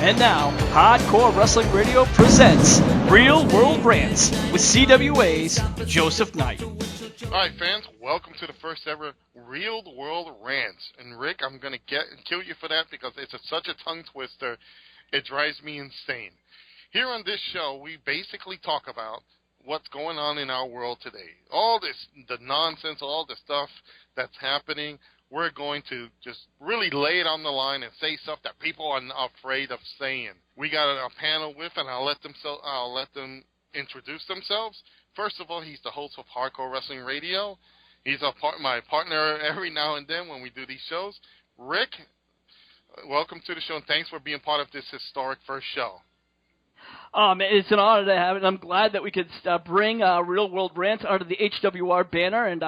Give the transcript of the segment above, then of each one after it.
And now, Hardcore Wrestling Radio presents Real World Rants with CWA's Joseph Knight. All right, fans, welcome to the first ever Real World Rants. And Rick, I'm going to kill you for that because it's such a tongue twister, it drives me insane. Here on this show, we basically talk about what's going on in our world today. All this, the nonsense, all the stuff that's happening. We're going to just really lay it on the line and say stuff that people are afraid of saying. We got a panel with, and I'll let them introduce themselves. First of all, he's the host of Hardcore Wrestling Radio. He's my partner every now and then when we do these shows. Rick, welcome to the show, and thanks for being part of this historic first show. It's an honor to have it. I'm glad that we could bring Real World Rants under the HWR banner, and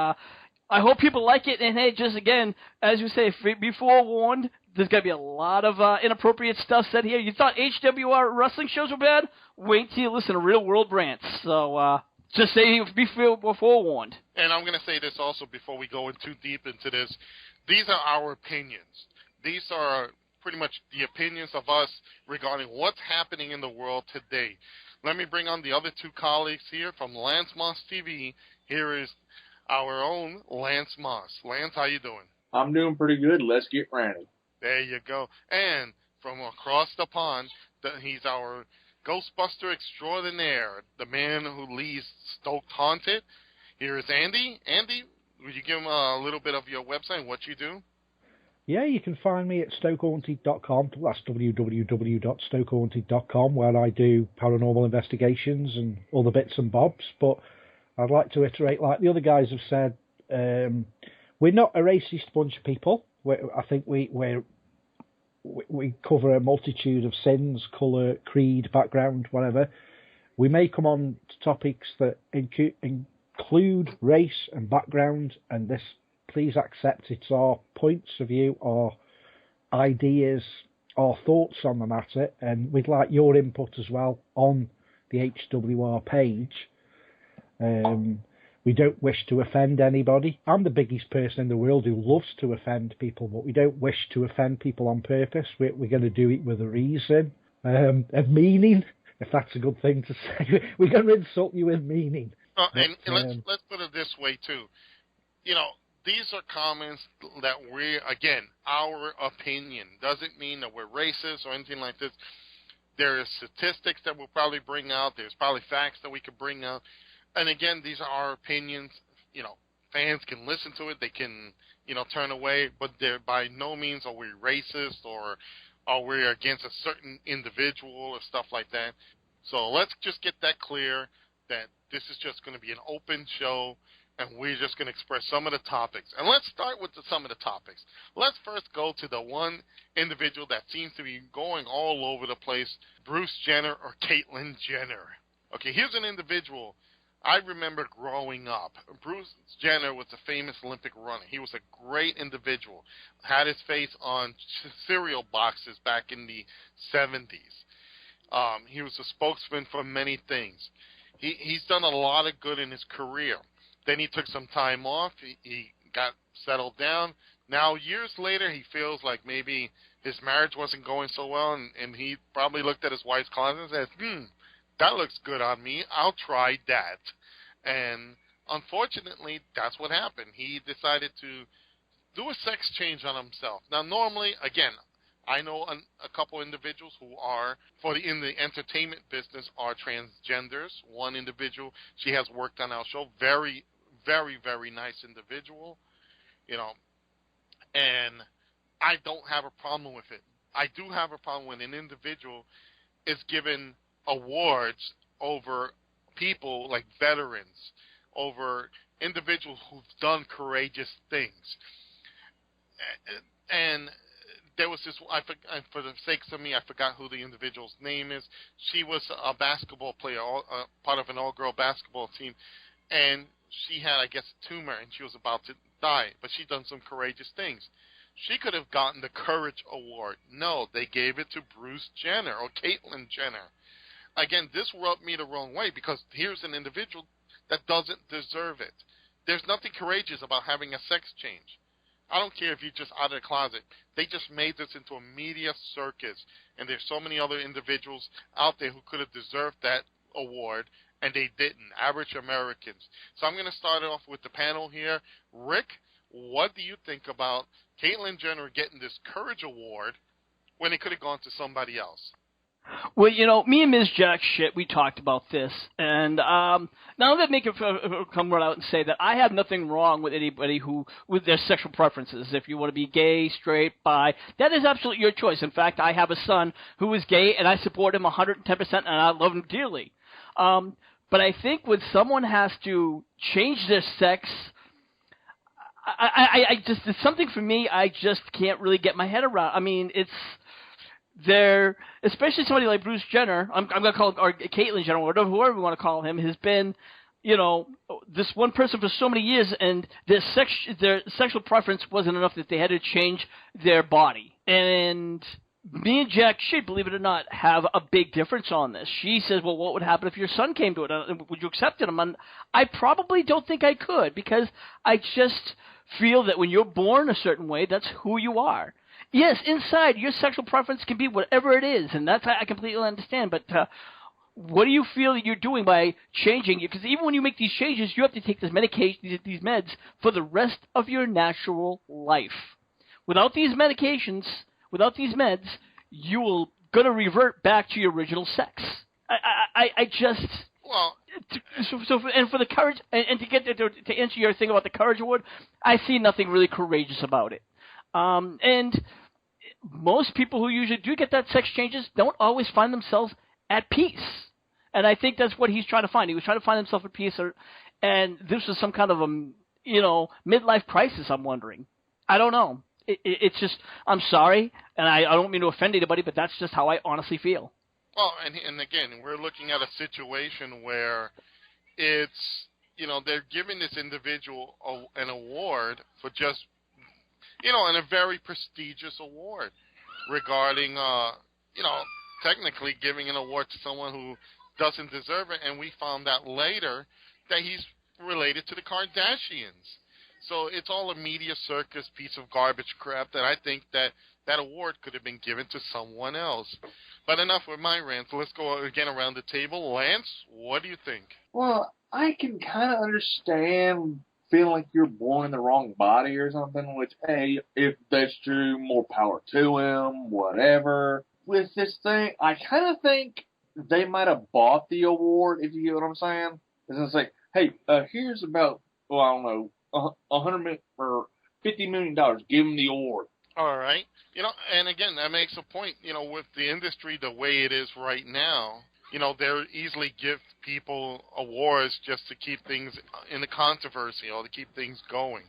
I hope people like it. And hey, just again, as you say, be forewarned, there's going to be a lot of inappropriate stuff said here. You thought HWR wrestling shows were bad? Wait till you listen to Real World Rants. So just say, be forewarned. And I'm going to say this also before we go in too deep into this. These are our opinions. These are pretty much the opinions of us regarding what's happening in the world today. Let me bring on the other two colleagues here from Lance Moss TV. Here is our own Lance Moss. Lance, how you doing? I'm doing pretty good. Let's get ready. There you go. And from across the pond, he's our Ghostbuster extraordinaire, the man who leads Stoked Haunted. Here is Andy. Andy, would you give him a little bit of your website and what you do? Yeah, you can find me at stokehaunted.com. That's www.stokehaunted.com, where I do paranormal investigations and other bits and bobs. But I'd like to iterate, like the other guys have said, we're not a racist bunch of people. I think we cover a multitude of sins, colour, creed, background, whatever. We may come on to topics that include race and background, and this, please accept, it's our points of view, our ideas, our thoughts on the matter, and we'd like your input as well on the HWR page. We don't wish to offend anybody. I'm the biggest person in the world who loves to offend people, but we don't wish to offend people on purpose. We're going to do it with a reason, of meaning, if that's a good thing to say. We're going to insult you with meaning. And let's put it this way, too. You know, these are comments that our opinion. Doesn't mean that we're racist or anything like this. There are statistics that we'll probably bring out. There's probably facts that we could bring out. And again, these are our opinions. You know, fans can listen to it. They can, turn away. But they're by no means are we racist or are we against a certain individual or stuff like that. So let's just get that clear that this is just going to be an open show, and we're just going to express some of the topics. And let's start with some of the topics. Let's first go to the one individual that seems to be going all over the place, Bruce Jenner or Caitlyn Jenner. Okay, here's an individual I remember growing up. Bruce Jenner was a famous Olympic runner. He was a great individual. Had his face on cereal boxes back in the 70s. He was a spokesman for many things. He's done a lot of good in his career. Then he took some time off. He got settled down. Now, years later, he feels like maybe his marriage wasn't going so well, and he probably looked at his wife's closet and said, that looks good on me. I'll try that. And unfortunately, that's what happened. He decided to do a sex change on himself. Now, normally, again, I know a couple individuals who are, in the entertainment business, are transgenders. One individual, she has worked on our show. Very, very, very nice individual, and I don't have a problem with it. I do have a problem when an individual is given awards over people like veterans, over individuals who've done courageous things. And there was this, for the sakes of me, I forgot who the individual's name is. She was a basketball player, part of an all-girl basketball team, and she had, I guess, a tumor, and she was about to die, but she'd done some courageous things. She could have gotten the Courage Award. No, they gave it to Bruce Jenner or Caitlyn Jenner. Again, this rubbed me the wrong way because here's an individual that doesn't deserve it. There's nothing courageous about having a sex change. I don't care if you're just out of the closet. They just made this into a media circus, and there's so many other individuals out there who could have deserved that award, and they didn't. Average Americans. So I'm going to start off with the panel here. Rick, what do you think about Caitlyn Jenner getting this Courage Award when it could have gone to somebody else? Well, me and Ms. Jack shit, we talked about this, and now that make it come right out and say that I have nothing wrong with anybody with their sexual preferences. If you want to be gay, straight, bi, that is absolutely your choice. In fact, I have a son who is gay, and I support him 110%, and I love him dearly. But I think when someone has to change their sex, I just, it's something for me I just can't really get my head around. I mean, there, especially somebody like Bruce Jenner, I'm going to call him, or Caitlyn Jenner, or whoever we want to call him, has been, this one person for so many years, and their sexual preference wasn't enough that they had to change their body. And me and Jack Shea, believe it or not, have a big difference on this. She says, well, what would happen if your son came to it? Would you accept it? I probably don't think I could, because I just feel that when you're born a certain way, that's who you are. Yes, inside, your sexual preference can be whatever it is, and that's I completely understand. But what do you feel that you're doing by changing it? Because even when you make these changes, you have to take this medication, these meds, for the rest of your natural life. Without these medications, without these meds, you will going to revert back to your original sex. I just... Well... And for the courage, and to answer your thing about the Courage Award, I see nothing really courageous about it. And most people who usually do get that sex changes don't always find themselves at peace. And I think that's what he's trying to find. He was trying to find himself at peace, and this was some kind of a, midlife crisis, I'm wondering. I don't know. It's just, I'm sorry, and I don't mean to offend anybody, but that's just how I honestly feel. Well, and again, we're looking at a situation where it's, they're giving this individual an award for just, and a very prestigious award regarding, technically giving an award to someone who doesn't deserve it. And we found out later that he's related to the Kardashians. So it's all a media circus piece of garbage crap that I think that award could have been given to someone else. But enough with my rants. Let's go again around the table. Lance, what do you think? Well, I can kind of understand feeling like you're born in the wrong body or something, which, hey, if that's true, more power to him, whatever. With this thing, I kind of think they might have bought the award, if you get what I'm saying. It's like, hey, here's about, well, I don't know, $100 million or $50 million. Give him the award. All right. And again, that makes a point. With the industry the way it is right now, they'll easily give people awards just to keep things in the controversy or to keep things going.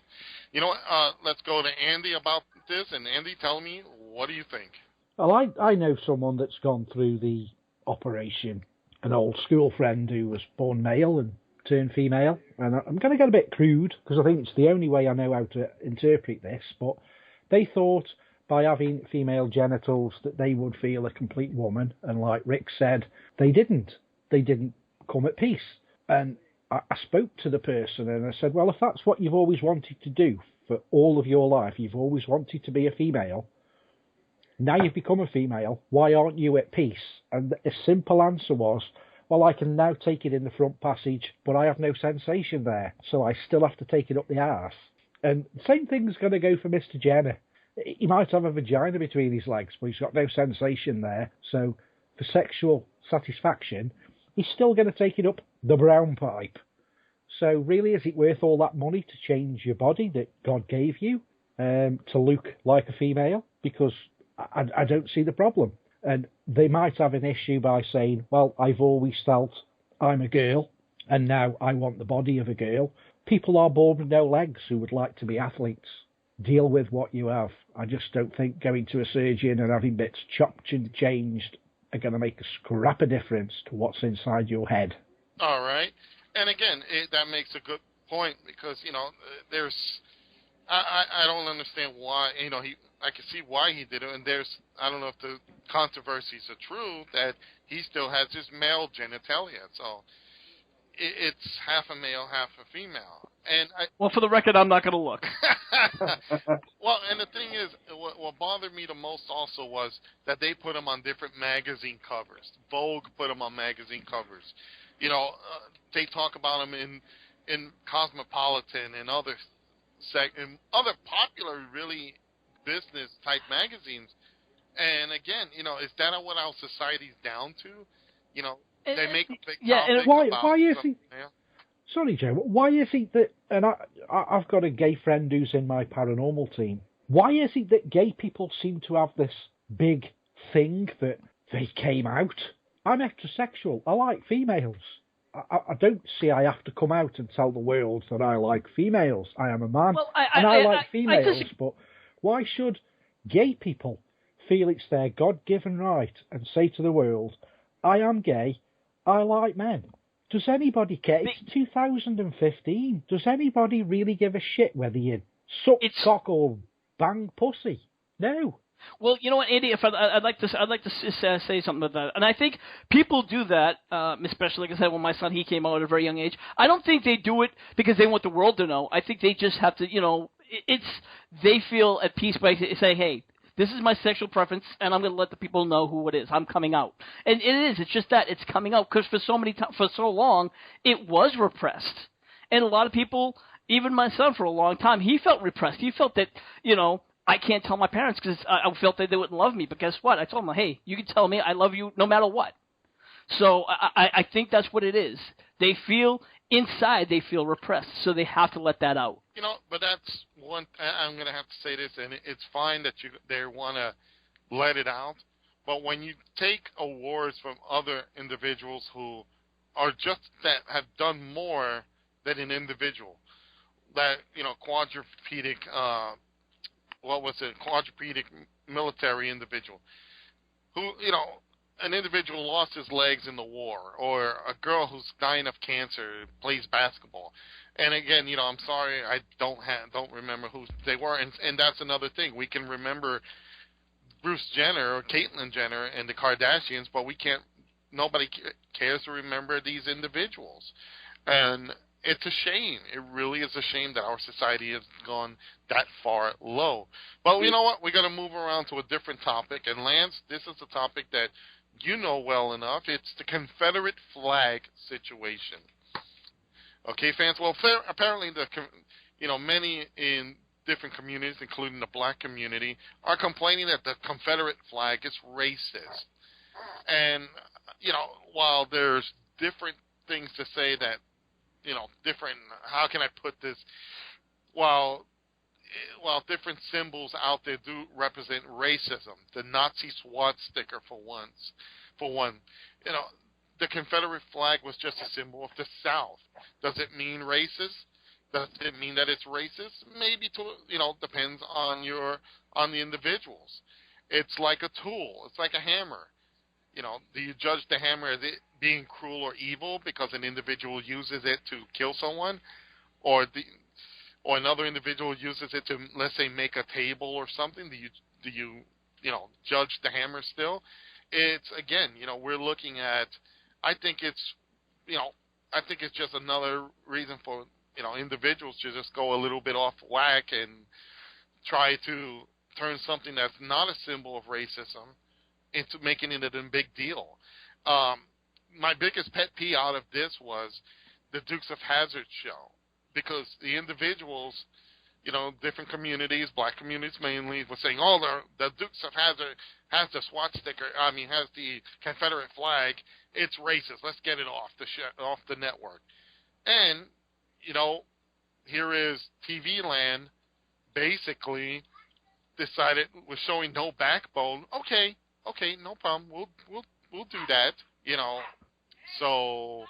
Let's go to Andy about this. And Andy, tell me, what do you think? Well, I know someone that's gone through the operation, an old school friend who was born male and turned female. And I'm going to get a bit crude because I think it's the only way I know how to interpret this, but they thought by having female genitals that they would feel a complete woman. And like Rick said, they didn't. They didn't come at peace. And I spoke to the person and I said, well, if that's what you've always wanted to do for all of your life, you've always wanted to be a female, now you've become a female, why aren't you at peace? And the simple answer was, well, I can now take it in the front passage, but I have no sensation there, so I still have to take it up the arse. And the same thing's going to go for Mr. Jenner. He might have a vagina between his legs, but he's got no sensation there. So for sexual satisfaction, he's still going to take it up the brown pipe. So really, is it worth all that money to change your body that God gave you to look like a female? Because I don't see the problem. And they might have an issue by saying, well, I've always felt I'm a girl, and now I want the body of a girl. People are born with no legs who would like to be athletes. Deal with what you have. I just don't think going to a surgeon and having bits chopped and changed are going to make a scrap of difference to what's inside your head. All right. And again, that makes a good point because, there's... I don't understand why, I can see why he did it, and I don't know if the controversies are true, that he still has his male genitalia, so it's half a male, half a female. And Well, for the record, I'm not going to look. well, and the thing is, what bothered me the most also was that they put them on different magazine covers. Vogue put them on magazine covers. They talk about them in Cosmopolitan and other popular, really business type magazines. And again, is that what our society's down to? They make a big topic about. Why is it? Yeah. Sorry, Joe. Why is it that? And I've got a gay friend who's in my paranormal team. Why is it that gay people seem to have this big thing that they came out? I'm heterosexual. I like females. I don't see I have to come out and tell the world that I like females. I am a man, and I like females. But why should gay people feel it's their God-given right and say to the world, I am gay, I like men? Does anybody care? It's 2015. Does anybody really give a shit whether you suck cock or bang pussy? No. Well, you know what, Andy? I'd like to say something about that, and I think people do that, especially like I said, when my son, he came out at a very young age. I don't think they do it because they want the world to know. I think they just have to, they feel at peace by saying, hey, this is my sexual preference, and I'm going to let the people know who it is. I'm coming out, and it's just that it's coming out because for so long it was repressed, and a lot of people, even my son, for a long time, he felt repressed. He felt that I can't tell my parents because I felt that they wouldn't love me. But guess what? I told them, hey, you can tell me I love you no matter what. So I think that's what it is. They feel inside, they feel repressed, so they have to let that out. But that's one. I'm going to have to say this, and it's fine that they want to let it out. But when you take awards from other individuals who are just that have done more than an individual, that quadrupedic. Quadrupedic military individual who, an individual lost his legs in the war, or a girl who's dying of cancer plays basketball. And again, I'm sorry, I don't remember who they were, and that's another thing. We can remember Bruce Jenner or Caitlyn Jenner and the Kardashians, but nobody cares to remember these individuals. And it's a shame. It really is a shame that our society has gone that far low. But you know what? We're going to move around to a different topic. And Lance, this is a topic that you know well enough. It's the Confederate flag situation. Okay, fans? Well, apparently many in different communities, including the black community, are complaining that the Confederate flag is racist. And, while there's different things to say that, different, how can I put this, while different symbols out there do represent racism, the Nazi swastika for one, the Confederate flag was just a symbol of the South. Does it mean racist? Does it mean that it's racist? Maybe depends on the individuals. It's like a tool. It's like a hammer. Do you judge the hammer as it being cruel or evil because an individual uses it to kill someone, or another individual uses it to, let's say, make a table or something? Do you judge the hammer still? It's, again, we're looking at. I think it's just another reason for individuals to just go a little bit off whack and try to turn something that's not a symbol of racism into making it a big deal. My biggest pet peeve out of this was the Dukes of Hazzard show, because the individuals, different communities, black communities mainly, were saying, oh, the Dukes of Hazzard has the swastika, has the Confederate flag. It's racist. Let's get it off the network. And, here is TV Land basically decided, was showing no backbone. Okay, no problem. We'll do that. So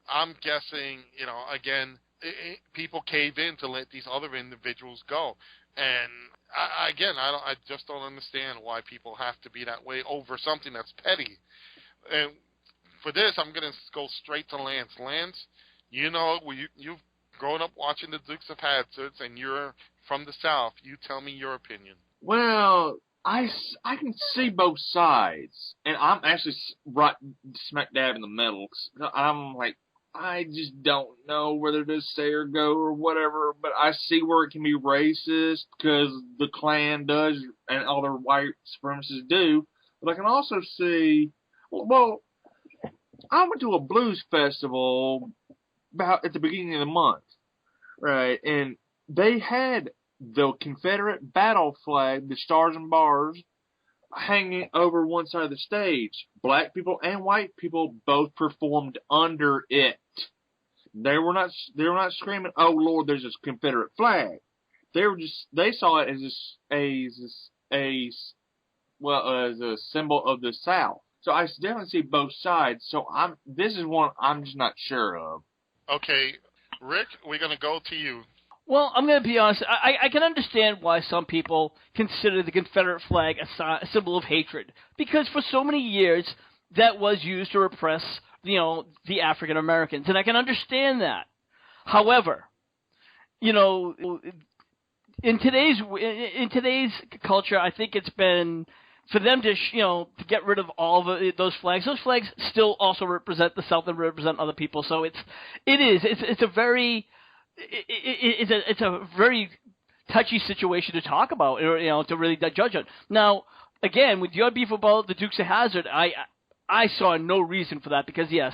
I'm guessing, again, people cave in to let these other individuals go. And I just don't understand why people have to be that way over something that's petty. And for this, I'm going to go straight to Lance. Lance, you've grown up watching the Dukes of Hazzard, and you're from the South. You tell me your opinion. Well, I can see both sides, and I'm actually right smack dab in the middle. I'm like, I just don't know whether to say or go or whatever, but I see where it can be racist because the Klan does and other white supremacists do. But I can also see, well, I went to a blues festival about at the beginning of the month, right? And they had the Confederate battle flag, the stars and bars, hanging over one side of the stage. Black people and white people both performed under it. They were not screaming, "Oh Lord, there's this Confederate flag." They saw it as a symbol of the South. So I definitely see both sides. So this is one I'm just not sure of. Okay, Rick, we're going to go to you. Well, I'm going to be honest. I can understand why some people consider the Confederate flag a symbol of hatred, because for so many years that was used to repress, the African Americans, and I can understand that. However, in today's culture, I think it's been for them to to get rid of all of those flags. Those flags still also represent the South and represent other people. So it's a very touchy situation to talk about, or to really judge it. Now, again, with your beef about the Dukes of Hazzard, I saw no reason for that, because yes,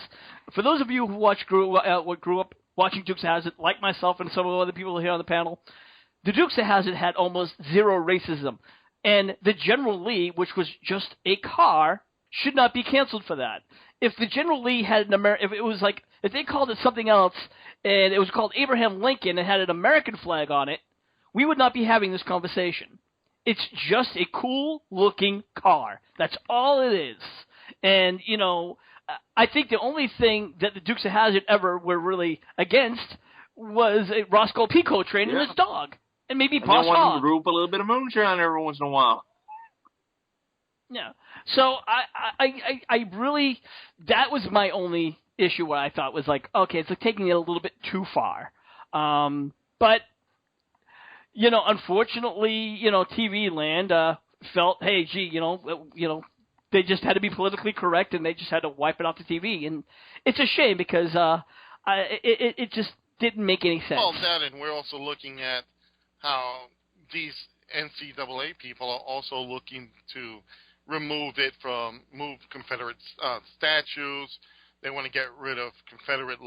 for those of you who grew up watching Dukes of Hazzard, like myself and some of the other people here on the panel, the Dukes of Hazzard had almost zero racism, and the General Lee, which was just a car, should not be canceled for that. If the General Lee had if they called it something else, and it was called Abraham Lincoln and had an American flag on it, we would not be having this conversation. It's just a cool-looking car. That's all it is. And, I think the only thing that the Dukes of Hazzard ever were really against was a Roscoe P. Coltrane and his dog. And maybe Boss Hogg. Grew up a little bit of moonshine every once in a while. Yeah. So I really, that was my only issue, what I thought was like, okay, it's like taking it a little bit too far. But, unfortunately, TV land felt, hey, gee, they just had to be politically correct, and they just had to wipe it off the TV. And it's a shame, because it just didn't make any sense. Well, that, and we're also looking at how these NCAA people are also looking to move Confederate statues. They want to get rid of Confederate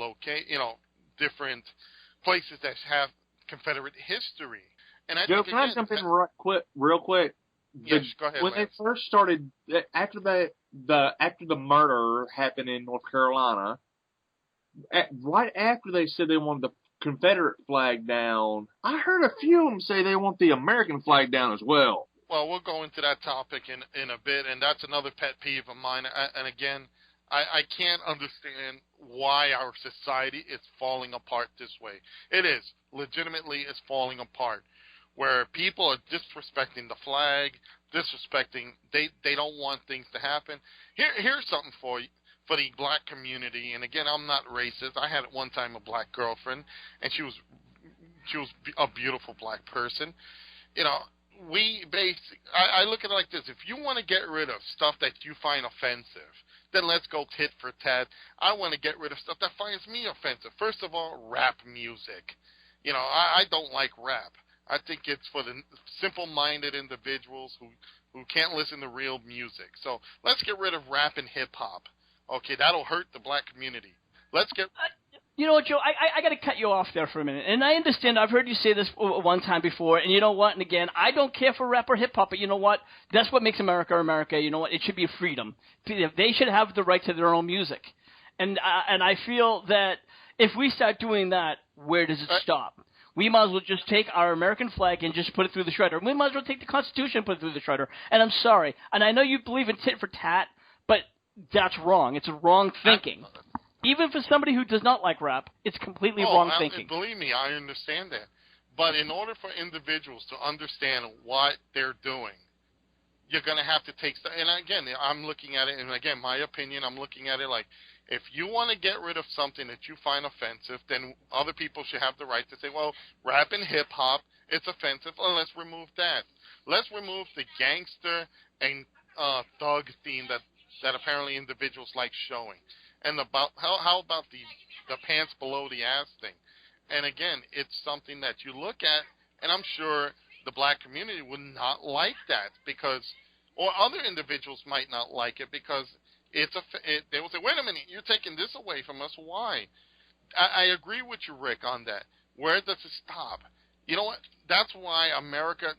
different places that have Confederate history. And I Joe, think, can I jump in real quick? Yes, go ahead. When Lance. they first started, after the murder happened in North Carolina, right after they said they wanted the Confederate flag down, I heard a few of them say they want the American flag down as well. Well, we'll go into that topic in a bit, and that's another pet peeve of mine. And again, I can't understand why our society is falling apart this way. It is. Legitimately, it's falling apart, where people are disrespecting the flag, they don't want things to happen. Here's something for you. For the black community, and again, I'm not racist. I had at one time a black girlfriend, and she was a beautiful black person. I look at it like this: if you want to get rid of stuff that you find offensive, then let's go tit for tat. I want to get rid of stuff that finds me offensive. First of all, rap music. I don't like rap. I think it's for the simple-minded individuals who can't listen to real music. So let's get rid of rap and hip-hop. Okay, that'll hurt the black community. Let's get... You know what, Joe? I got to cut you off there for a minute. And I understand. I've heard you say this one time before. And you know what? And again, I don't care for rap or hip-hop, but you know what? That's what makes America America. You know what? It should be freedom. They should have the right to their own music. And I feel that if we start doing that, where does it stop? We might as well just take our American flag and just put it through the shredder. We might as well take the Constitution and put it through the shredder. And I'm sorry. And I know you believe in tit for tat, but that's wrong. It's wrong thinking. Even for somebody who does not like rap, it's completely wrong thinking. Believe me, I understand that. But in order for individuals to understand what they're doing, you're going to have to take... And again, I'm looking at it, and again, my opinion, I'm looking at it like, if you want to get rid of something that you find offensive, then other people should have the right to say, well, rap and hip-hop, it's offensive, well, let's remove that. Let's remove the gangster and thug theme that apparently individuals like showing. And how about the pants below the ass thing? And again, it's something that you look at, and I'm sure the black community would not like that or other individuals might not like it because they will say, wait a minute, you're taking this away from us. Why? I agree with you, Rick, on that. Where does it stop? You know what? That's why America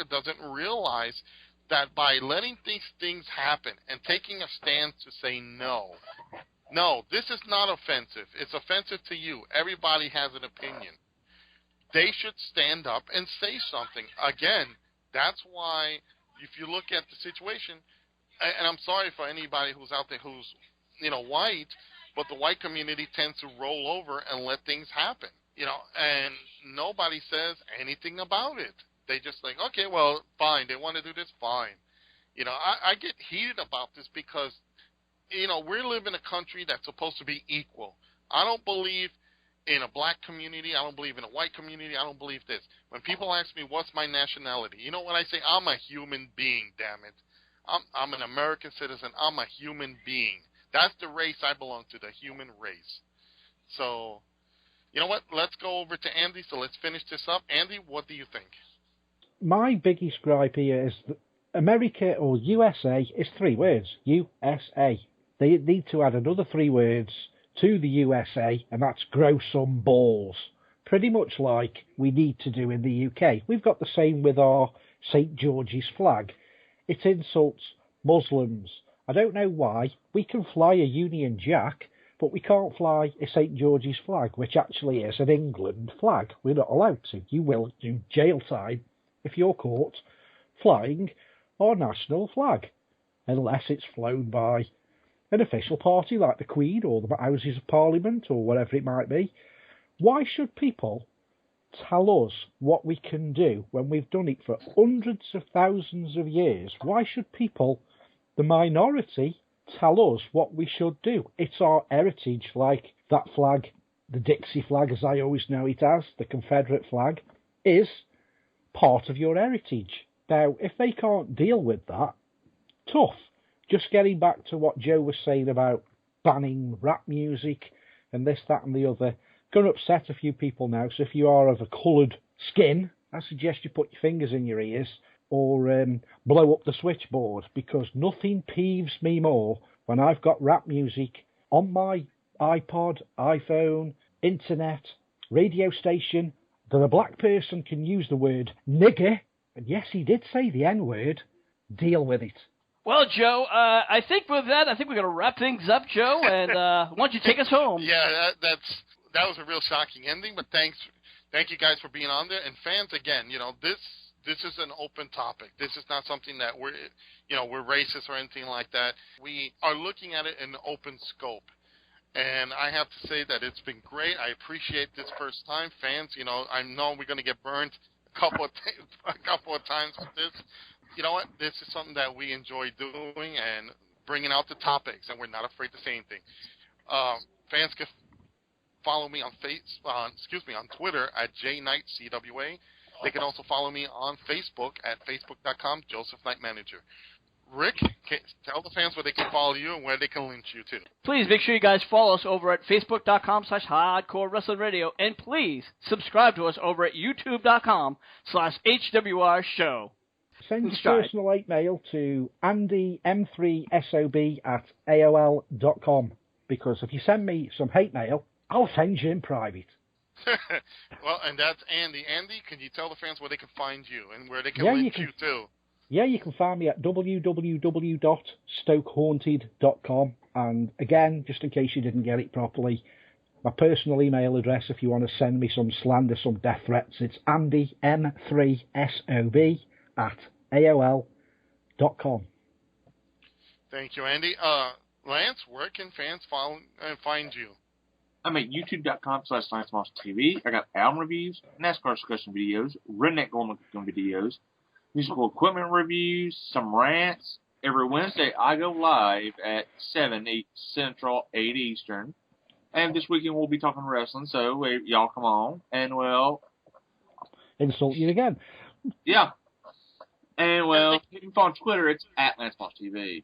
doesn't realize that by letting these things happen and taking a stance to say no, this is not offensive. It's offensive to you. Everybody has an opinion. They should stand up and say something. Again, that's why if you look at the situation, and I'm sorry for anybody who's out there who's, white, but the white community tends to roll over and let things happen, and nobody says anything about it. They just think, okay, well, fine. They want to do this, fine. I get heated about this because, we live in a country that's supposed to be equal. I don't believe in a black community. I don't believe in a white community. I don't believe this. When people ask me what's my nationality, you know what I say? I'm a human being, damn it. I'm an American citizen. I'm a human being. That's the race I belong to, the human race. So, you know what? Let's go over to Andy. So let's finish this up. Andy, what do you think? My biggest gripe here is that America or USA is 3 words. USA. They need to add another 3 words to the USA, and that's grow some balls. Pretty much like we need to do in the UK. We've got the same with our St. George's flag. It insults Muslims. I don't know why. We can fly a Union Jack, but we can't fly a St. George's flag, which actually is an England flag. We're not allowed to. You will do jail time if you're caught flying our national flag, unless it's flown by an official party like the Queen or the Houses of Parliament or whatever it might be. Why should people tell us what we can do when we've done it for hundreds of thousands of years? Why should people, the minority, tell us what we should do? It's our heritage, like that flag, the Dixie flag as I always know it as, the Confederate flag, is part of your heritage. Now, if they can't deal with that, tough. Just getting back to what Joe was saying about banning rap music and this, that and the other, going to upset a few people now, so if you are of a coloured skin, I suggest you put your fingers in your ears or blow up the switchboard, because nothing peeves me more when I've got rap music on my iPod, iPhone, internet, radio station, that a black person can use the word nigger, and yes, he did say the N-word. Deal with it. Well, Joe, I think with that, we're going to wrap things up, Joe, and why don't you take us home? Yeah, that was a real shocking ending, but thank you guys for being on there. And fans, again, this is an open topic. This is not something that we're racist or anything like that. We are looking at it in an open scope. And I have to say that it's been great. I appreciate this first time. Fans, I know we're going to get burned a couple of times with this. You know what? This is something that we enjoy doing and bringing out the topics, and we're not afraid to say anything. Fans can follow me on Twitter at JKnightCWA. They can also follow me on Facebook at facebook.com, Joseph Knight Manager. Rick, tell the fans where they can follow you and where they can link you to. Please make sure you guys follow us over at facebook.com/Hardcore Wrestling Radio, and please subscribe to us over at youtube.com/HWR Show. Send your personal mail to andym3sob@aol.com, because if you send me some hate mail, I'll send you in private. Well, and that's Andy. Andy, can you tell the fans where they can find you and where they can link you to? Yeah, you can find me at www.stokehaunted.com. And again, just in case you didn't get it properly, my personal email address, if you want to send me some slander, some death threats, it's andym3sob@aol.com. Thank you, Andy. Lance, where can fans follow and find you? I'm at youtube.com/LanceMossTV. I got album reviews, NASCAR discussion videos, redneck Gorman cooking videos, musical equipment reviews, some rants. Every Wednesday, I go live at 7 Central, 8 Eastern. And this weekend, we'll be talking wrestling, so y'all come on. And, well... insult you again. Yeah. And, well, if you can follow on Twitter, it's at LanceMossTV.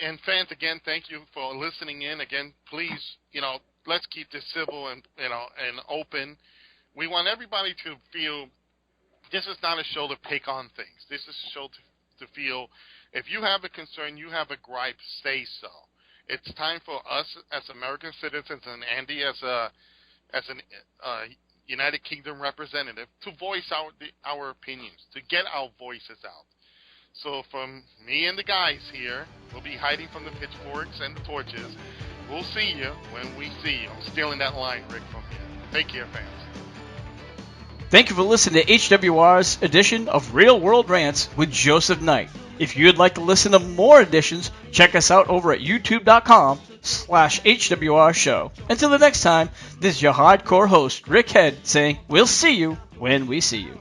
And fans, again, thank you for listening in. Again, please, let's keep this civil and and open. We want everybody to feel this is not a show to pick on things. This is a show to feel if you have a concern, you have a gripe, say so. It's time for us as American citizens and Andy as an United Kingdom representative to voice our opinions, to get our voices out. So from me and the guys here, we'll be hiding from the pitchforks and the torches. We'll see you when we see you. I'm stealing that line, Rick, from you. Take care, fans. Thank you for listening to HWR's edition of Real World Rants with Joseph Knight. If you'd like to listen to more editions, check us out over at youtube.com/HWR show. Until the next time, this is your hardcore host, Rick Head, saying we'll see you when we see you.